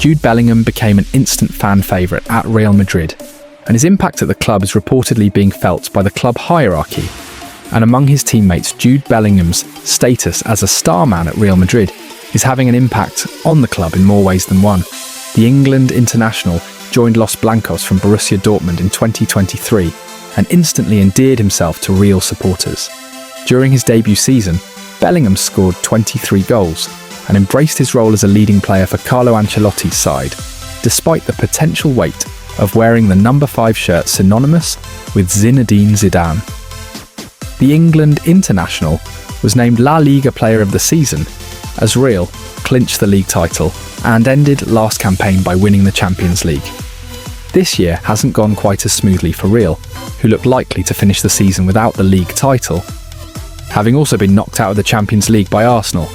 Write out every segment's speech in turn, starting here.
Jude Bellingham became an instant fan favourite at Real Madrid, and his impact at the club is reportedly being felt by the club hierarchy. And among his teammates, Jude Bellingham's status as a star man at Real Madrid is having an impact on the club in more ways than one. The England international joined Los Blancos from Borussia Dortmund in 2023 and instantly endeared himself to Real supporters. During his debut season, Bellingham scored 23 goals and embraced his role as a leading player for Carlo Ancelotti's side, despite the potential weight of wearing the number 5 shirt synonymous with Zinedine Zidane. The England international was named La Liga Player of the Season as Real clinched the league title and ended last campaign by winning the Champions League. This year hasn't gone quite as smoothly for Real, who look likely to finish the season without the league title, having also been knocked out of the Champions League by Arsenal.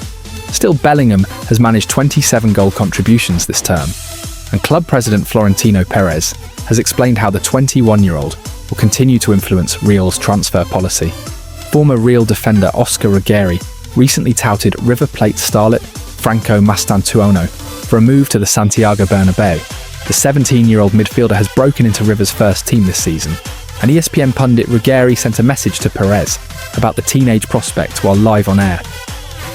Still, Bellingham has managed 27 goal contributions this term, and club president Florentino Perez has explained how the 21-year-old will continue to influence Real's transfer policy. Former Real defender Oscar Ruggeri recently touted River Plate starlet Franco Mastantuono for a move to the Santiago Bernabeu. The 17-year-old midfielder has broken into River's first team this season, and ESPN pundit Ruggeri sent a message to Perez about the teenage prospect while live on air.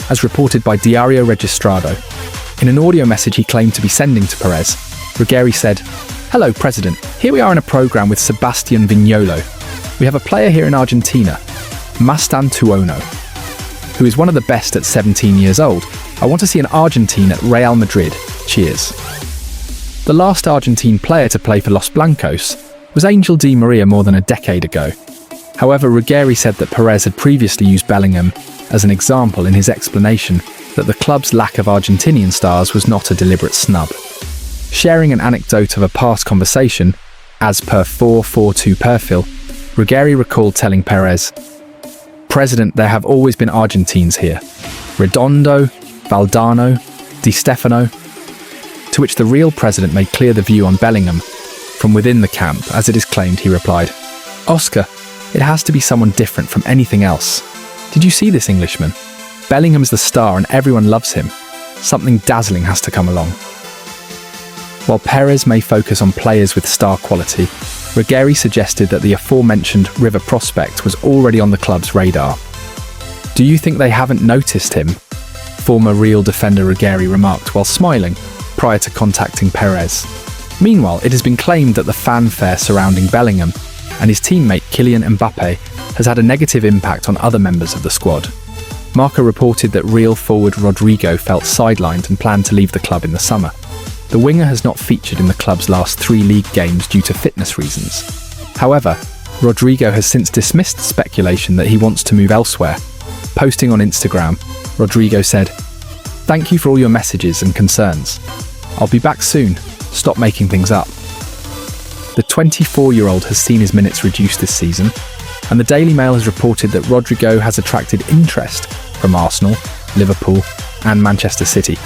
As reported by Diario Registrado, in an audio message he claimed to be sending to Perez, Ruggeri said, "Hello, President. Here we are in a program with Sebastian Vignolo. We have a player here in Argentina, Mastantuono, who is one of the best at 17 years old. I want to see an Argentine at Real Madrid. Cheers." The last Argentine player to play for Los Blancos was Angel Di Maria more than a decade ago. However, Ruggeri said that Perez had previously used Bellingham as an example in his explanation that the club's lack of Argentinian stars was not a deliberate snub. Sharing an anecdote of a past conversation, as per 442 Perfil, Ruggeri recalled telling Perez, "President, there have always been Argentines here. Redondo, Valdano, Di Stefano," to which the Real president made clear the view on Bellingham. From within the camp, as it is claimed, he replied, "Oscar, it has to be someone different from anything else. Did you see this Englishman? Bellingham's the star and everyone loves him. Something dazzling has to come along." While Perez may focus on players with star quality, Ruggeri suggested that the aforementioned River prospect was already on the club's radar. "Do you think they haven't noticed him?" former Real defender Ruggeri remarked while smiling prior to contacting Perez. Meanwhile, it has been claimed that the fanfare surrounding Bellingham and his teammate Kylian Mbappe has had a negative impact on other members of the squad. Marca reported that Real forward Rodrygo felt sidelined and planned to leave the club in the summer. The winger has not featured in the club's last 3 league games due to fitness reasons. However, Rodrygo has since dismissed speculation that he wants to move elsewhere. Posting on Instagram, Rodrygo said, "Thank you for all your messages and concerns. I'll be back soon. Stop making things up." The 24-year-old has seen his minutes reduced this season, and the Daily Mail has reported that Rodrygo has attracted interest from Arsenal, Liverpool, and Manchester City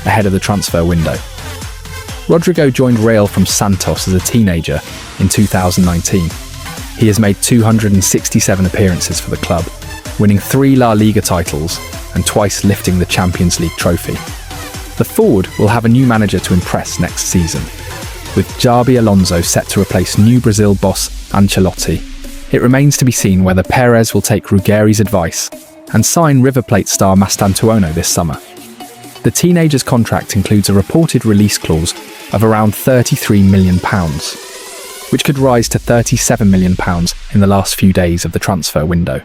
ahead of the transfer window. Rodrygo joined Real from Santos as a teenager in 2019. He has made 267 appearances for the club, winning 3 La Liga titles and twice lifting the Champions League trophy. The forward will have a new manager to impress next season, with Xabi Alonso set to replace new Brazil boss Ancelotti. It remains to be seen whether Perez will take Ruggeri's advice and sign River Plate star Mastantuono this summer. The teenager's contract includes a reported release clause of around £33 million, which could rise to £37 million in the last few days of the transfer window.